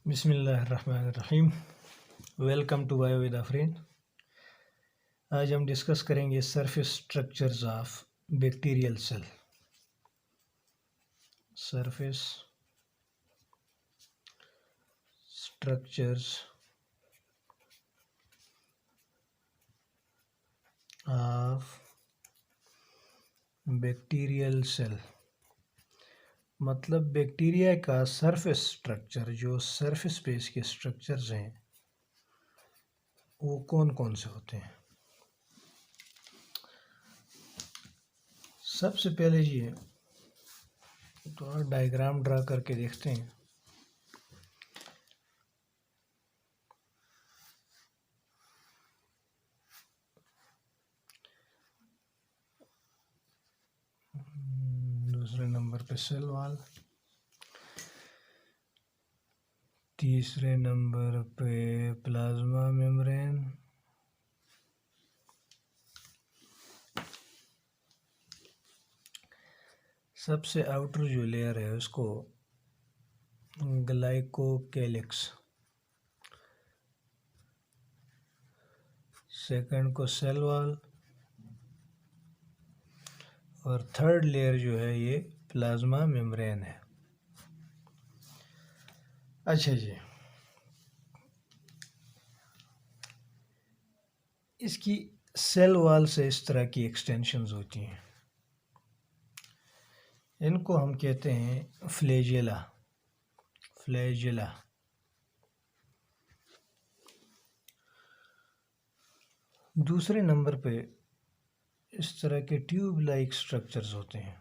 बिस्मिल्लाहिर्रहमानिर्रहीम। Welcome to bio with Afreen. आज हम डिस्कस करेंगे surface structures of bacterial cell. Surface structures of bacterial cell मतलब बैक्टीरिया का सरफेस स्ट्रक्चर, जो सरफेस पे इसके स्ट्रक्चर्स हैं वो कौन कौन से होते हैं। सबसे पहले ये तो डायग्राम ड्रा करके देखते हैं। दूसरे नंबर पे सेल वॉल, तीसरे नंबर पे प्लाज्मा मेम्ब्रेन, सबसे आउटर जो लेयर है उसको ग्लाइकोकेलिक्स, सेकंड को सेल वॉल और थर्ड लेयर जो है ये प्लाज्मा मेम्ब्रेन है। अच्छा जी, इसकी सेल वॉल से इस तरह की एक्सटेंशंस होती हैं, इनको हम कहते हैं फ्लैजेला। फ्लैजेला दूसरे नंबर पे इस तरह के ट्यूब लाइक स्ट्रक्चर्स होते हैं,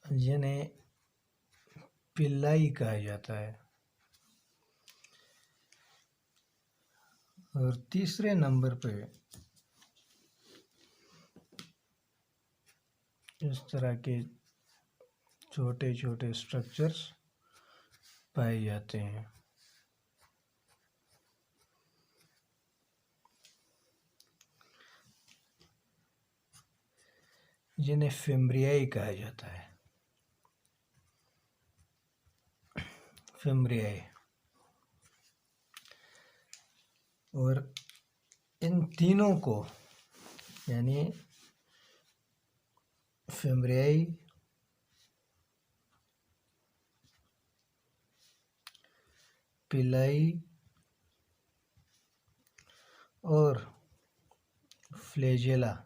जिन्हें पिल्लाई कहा जाता है। और तीसरे नंबर पे इस तरह के छोटे छोटे स्ट्रक्चर्स पाए जाते हैं, जिन्हें फिम्ब्रियाई कहा जाता है। फिम्ब्रियाई। और इन तीनों को यानी फिम्ब्रियाई, पिलाई और फ्लैजेला,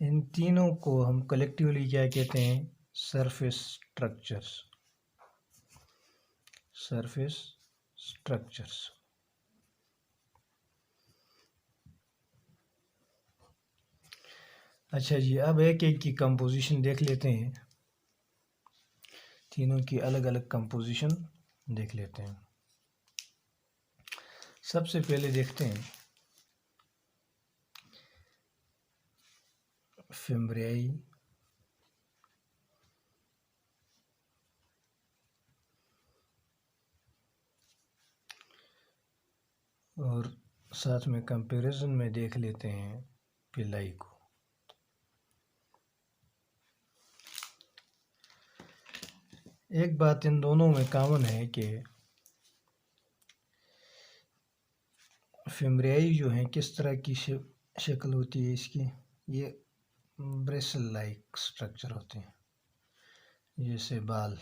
इन तीनों को हम कलेक्टिवली क्या कहते हैं? Surface structures. Surface structures. अच्छा जी, अब एक एक की कंपोजिशन देख लेते हैं, तीनों की अलग अलग कंपोजिशन देख लेते हैं। सबसे पहले देखते हैं फिम्ब्रियाई, और साथ में कंपैरिजन में देख लेते हैं पिलाई को। एक बात इन दोनों में कॉमन है कि फिम्ब्रियाई जो है किस तरह की शक्ल होती है इसकी, ये ब्रेसल लाइक स्ट्रक्चर होते हैं, जैसे बाल,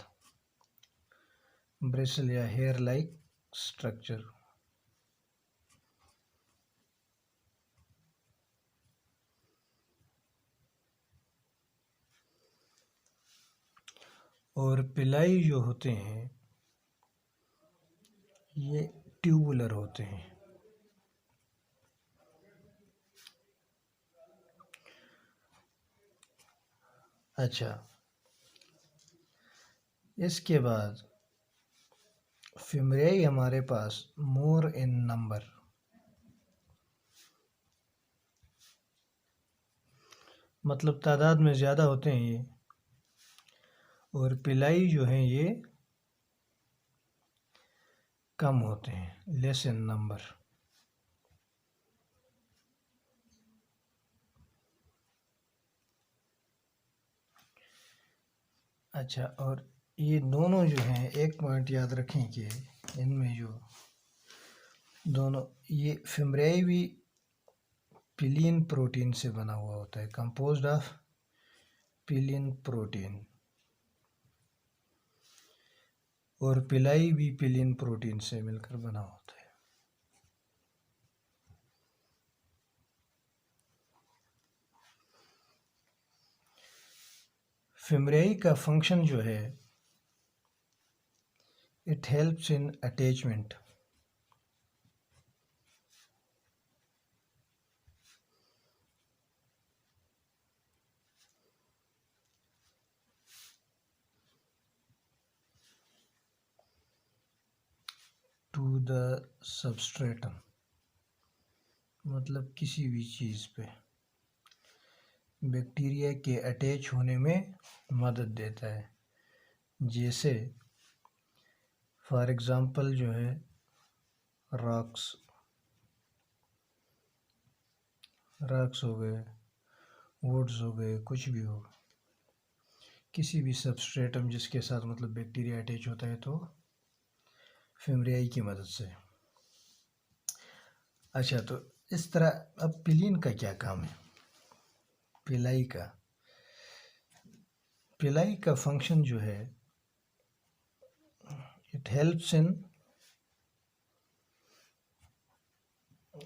ब्रेसल या हेयर लाइक स्ट्रक्चर। और पिलाई जो होते हैं ये ट्यूबुलर होते हैं। अच्छा, इसके बाद फिम्ब्रियाई हमारे पास मोर इन नंबर, मतलब तादाद में ज़्यादा होते हैं ये, और पिलाई जो हैं ये कम होते हैं, लेस इन नंबर। अच्छा, और ये दोनों जो हैं, एक पॉइंट याद रखें कि इनमें जो दोनों, ये फिमरियाई भी पिलियन प्रोटीन से बना हुआ होता है, कंपोज्ड ऑफ पिलियन प्रोटीन, और पिलाई भी पिलियन प्रोटीन से मिलकर बना होता है। फिमरियाई का फंक्शन जो है, it helps in attachment, to the substratum, मतलब किसी भी चीज़ पे बैक्टीरिया के अटैच होने में मदद देता है। जैसे फॉर एग्ज़ाम्पल जो है रॉक्स हो गए, वुड्स हो गए, कुछ भी हो, किसी भी सबस्ट्रेटम जिसके साथ मतलब बैक्टीरिया अटैच होता है, तो फिमरियाई की मदद से। अच्छा, तो इस तरह अब पिलीन का क्या काम है? पिलाई का फंक्शन जो है, it helps in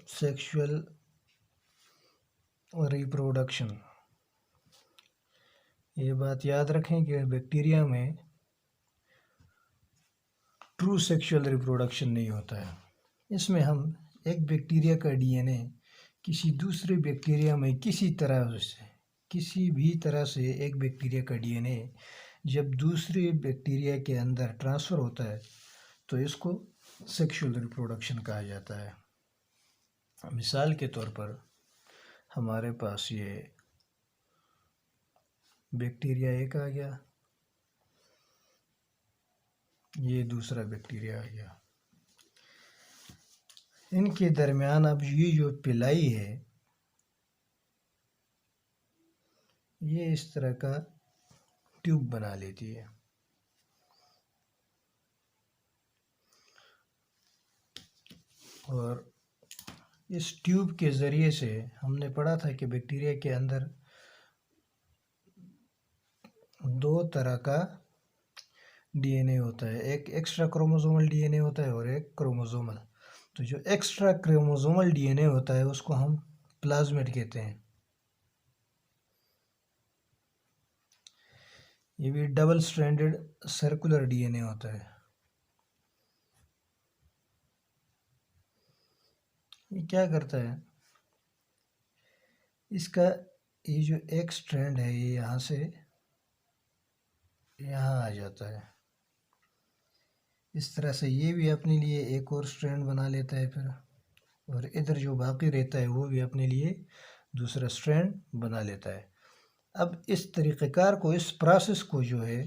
sexual reproduction. ये बात याद रखें कि बैक्टीरिया में ट्रू सेक्सुअल रिप्रोडक्शन नहीं होता है। इसमें हम एक बैक्टीरिया का डीएनए किसी दूसरे बैक्टीरिया में किसी भी तरह से एक बैक्टीरिया का डीएनए जब दूसरे बैक्टीरिया के अंदर ट्रांसफ़र होता है तो इसको सेक्सुअल रिप्रोडक्शन कहा जाता है। मिसाल के तौर पर हमारे पास ये बैक्टीरिया एक आ गया, ये दूसरा बैक्टीरिया आ गया, इनके दरमियान अब ये जो पिलाई है, ये इस तरह का ट्यूब बना लेती है, और इस ट्यूब के ज़रिए से हमने पढ़ा था कि बैक्टीरिया के अंदर दो तरह का डीएनए होता है, एक एक्स्ट्रा क्रोमोसोमल डीएनए होता है और एक क्रोमोसोमल। तो जो एक्स्ट्रा क्रोमोसोमल डीएनए होता है उसको हम प्लाज्मिड कहते हैं। ये भी डबल स्ट्रैंडेड सर्कुलर डीएनए होता है। ये क्या करता है, इसका ये जो एक स्ट्रैंड है ये यहाँ से यहाँ आ जाता है, इस तरह से ये भी अपने लिए एक और स्ट्रैंड बना लेता है फिर, और इधर जो बाकी रहता है वो भी अपने लिए दूसरा स्ट्रैंड बना लेता है। अब इस तरीक़ेकार को, इस प्रोसेस को जो है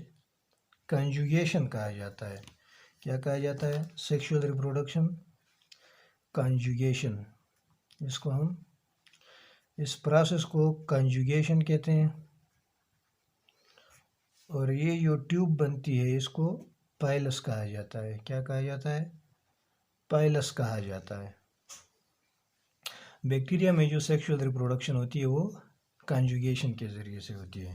कंजुगेशन कहा जाता है। क्या कहा जाता है? Sexual reproduction conjugation. इसको हम, इस प्रोसेस को कंजुगेशन कहते हैं। और ये जो ट्यूब बनती है इसको पाइलस कहा जाता है। क्या कहा जाता है? पाइलस कहा जाता है। बैक्टीरिया में जो सेक्सुअल रिप्रोडक्शन होती है वो कंजुगेशन के ज़रिए से होती है।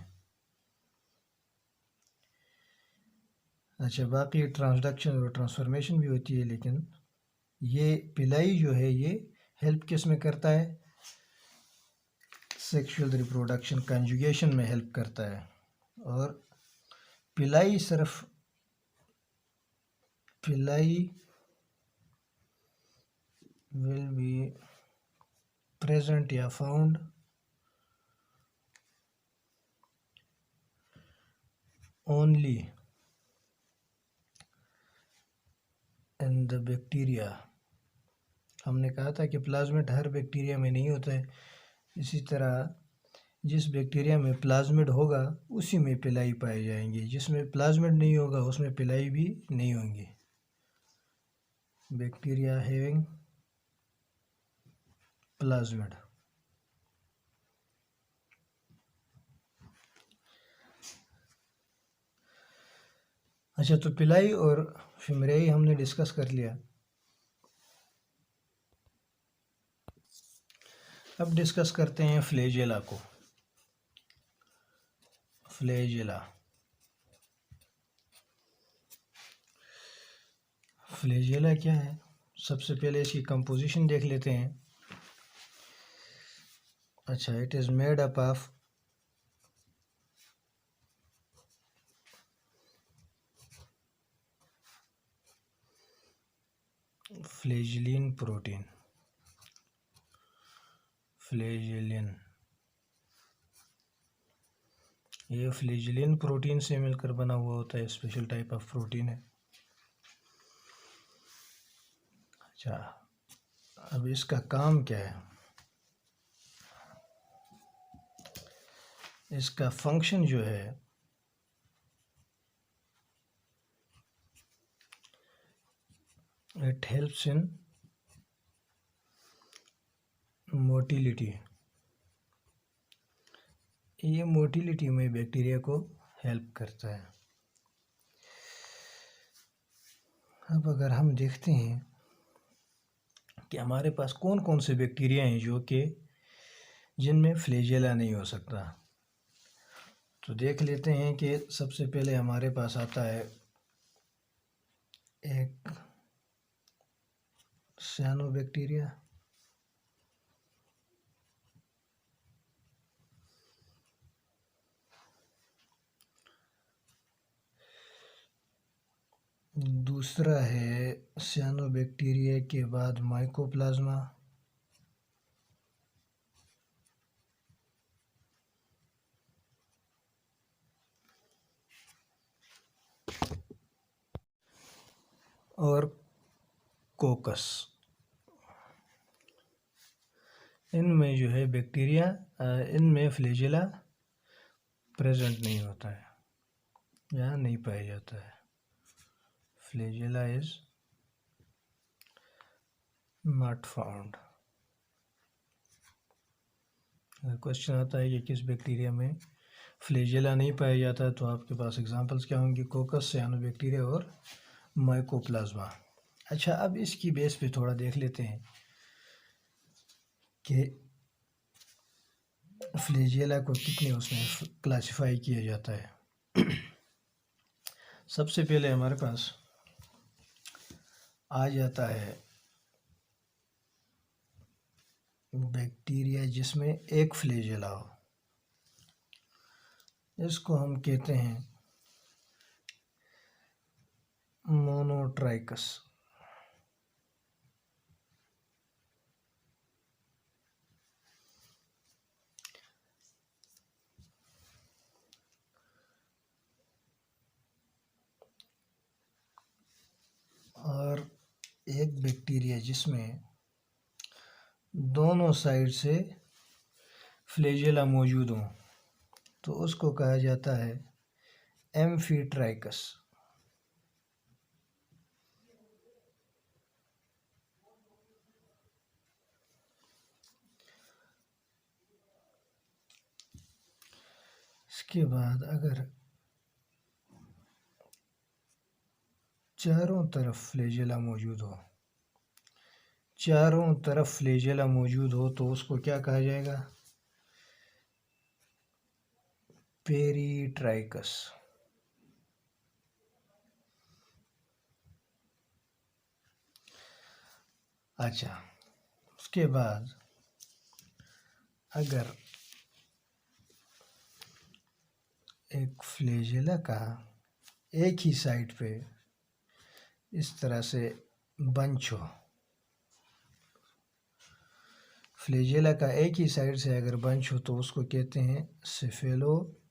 अच्छा, बाकी ट्रांसडक्शन और ट्रांसफॉर्मेशन भी होती है, लेकिन ये पिलाई जो है ये हेल्प किस में करता है? सेक्सुअल रिप्रोडक्शन कंजुगेशन में हेल्प करता है। और पिलाई will be present या found only in the bacteria। हमने कहा था कि प्लाज्मिड हर बैक्टीरिया में नहीं होता है, इसी तरह जिस बैक्टीरिया में प्लाज्मिड होगा उसी में पिलाई पाए जाएंगे, जिसमें प्लाज्मिड नहीं होगा उसमें पिलाई भी नहीं होंगी। Bacteria having plasmid. अच्छा, तो पिलाई और फिमरेई हमने डिस्कस कर लिया। अब डिस्कस करते हैं फ्लैजेला को। फ्लैजेला फ्लैजेला क्या है? सबसे पहले इसकी कंपोजिशन देख लेते हैं। अच्छा, it is made up of flagellin protein. Flagellin, ये फ्लैजेलिन प्रोटीन से मिलकर बना हुआ होता है, स्पेशल टाइप ऑफ प्रोटीन है। अच्छा, अब इसका काम क्या है? इसका फंक्शन जो है, इट हेल्प्स इन मोटिलिटी। ये मोटिलिटी में बैक्टीरिया को हेल्प करता है। अब अगर हम देखते हैं कि हमारे पास कौन कौन से बैक्टीरिया हैं जो कि जिनमें फ्लैजेला नहीं हो सकता, तो देख लेते हैं कि सबसे पहले हमारे पास आता है एक साइनोबैक्टीरिया। दूसरा है साइनोबैक्टीरिया के बाद माइकोप्लाज्मा। और कोकस। इनमें जो है बैक्टीरिया, इनमें फ्लैजेला प्रेजेंट नहीं होता है या नहीं पाया जाता है। Flagella is not found. अगर क्वेश्चन आता है कि किस बैक्टीरिया में फ्लैजेला नहीं पाया जाता है, तो आपके पास एग्जांपल्स क्या होंगे? कोकस, साइनोबैक्टीरिया और माइकोप्लाज्मा। अच्छा, अब इसकी बेस पे थोड़ा देख लेते हैं कि फ्लैजेला को कितने उसमें क्लासिफाई किया जाता है। सबसे पहले हमारे पास आ जाता है बैक्टीरिया जिसमें एक फ्लैजेला हो। इसको हम कहते हैं मोनोट्राइकस। और एक बैक्टीरिया जिसमें दोनों साइड से फ्लैजेला मौजूद हो, तो उसको कहा जाता है एम्फीट्राइकस। इसके बाद अगर चारों तरफ फ्लैजेला मौजूद हो, चारों तरफ फ्लैजेला मौजूद हो, तो उसको क्या कहा जाएगा? पेरीट्राइकस। अच्छा, उसके बाद अगर एक फ्लैजेला का एक ही साइड पे इस तरह से बंच हो, फ्लैजेला का एक ही साइड से अगर बंच हो, तो उसको कहते हैं सेफेलोट्राइकस।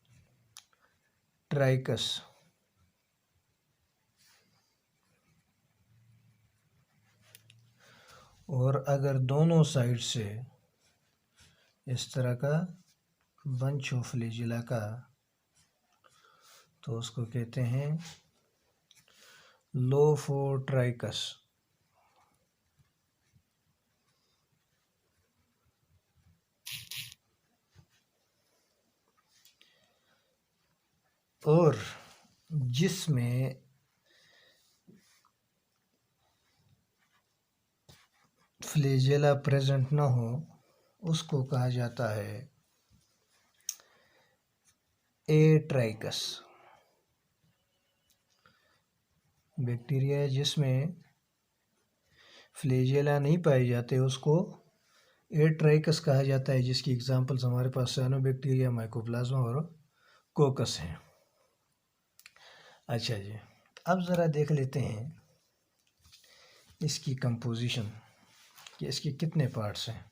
और अगर दोनों साइड से इस तरह का बंच हो फ्लैजेला का, तो उसको कहते हैं लोफोट्राइकस। और जिसमें फ्लैजेला प्रेजेंट ना हो उसको कहा जाता है एट्राइकस। बैक्टीरिया जिसमें फ्लैजेला नहीं पाए जाते उसको एट्राइकस कहा जाता है, जिसकी एग्जांपल्स हमारे पास साइनोबैक्टीरिया, माइकोप्लाज्मा और कोकस हैं। अच्छा जी, अब ज़रा देख लेते हैं इसकी कंपोजिशन कि इसके कितने पार्ट्स हैं।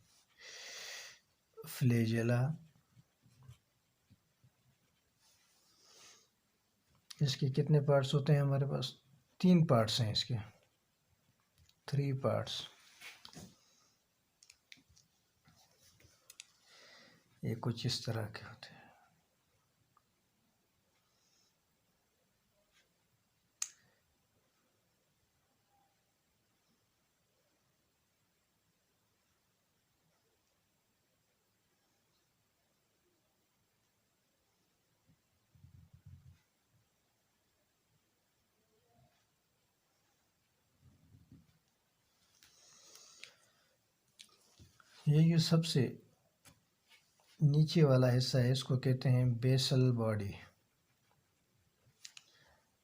फ्लैजेला, इसके कितने पार्ट्स होते हैं हमारे पास? 3 पार्ट्स हैं इसके, 3 पार्ट्स। ये कुछ इस तरह के होते हैं। ये जो सबसे नीचे वाला हिस्सा है इसको कहते हैं बेसल बॉडी।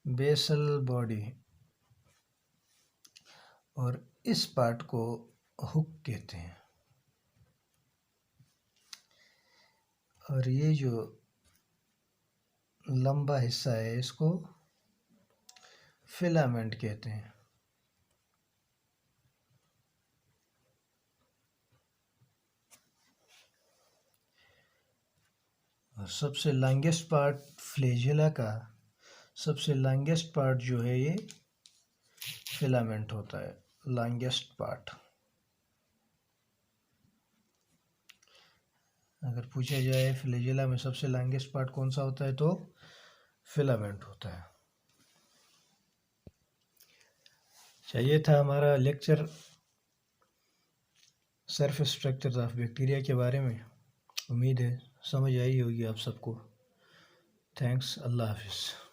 बेसल बॉडी, और इस पार्ट को हुक कहते हैं। और ये जो लंबा हिस्सा है इसको फिलामेंट कहते हैं। और सबसे लॉन्गेस्ट पार्ट फ्लैजेला का, सबसे लॉन्गेस्ट पार्ट जो है ये फिलामेंट होता है, लॉन्गेस्ट पार्ट। अगर पूछा जाए फ्लैजेला में सबसे लॉन्गेस्ट पार्ट कौन सा होता है तो फिलामेंट होता है। चाहिए था हमारा lecture surface structure of bacteria के बारे में। उम्मीद है समझ आई होगी आप सबको। थैंक्स, अल्लाह हाफिज़।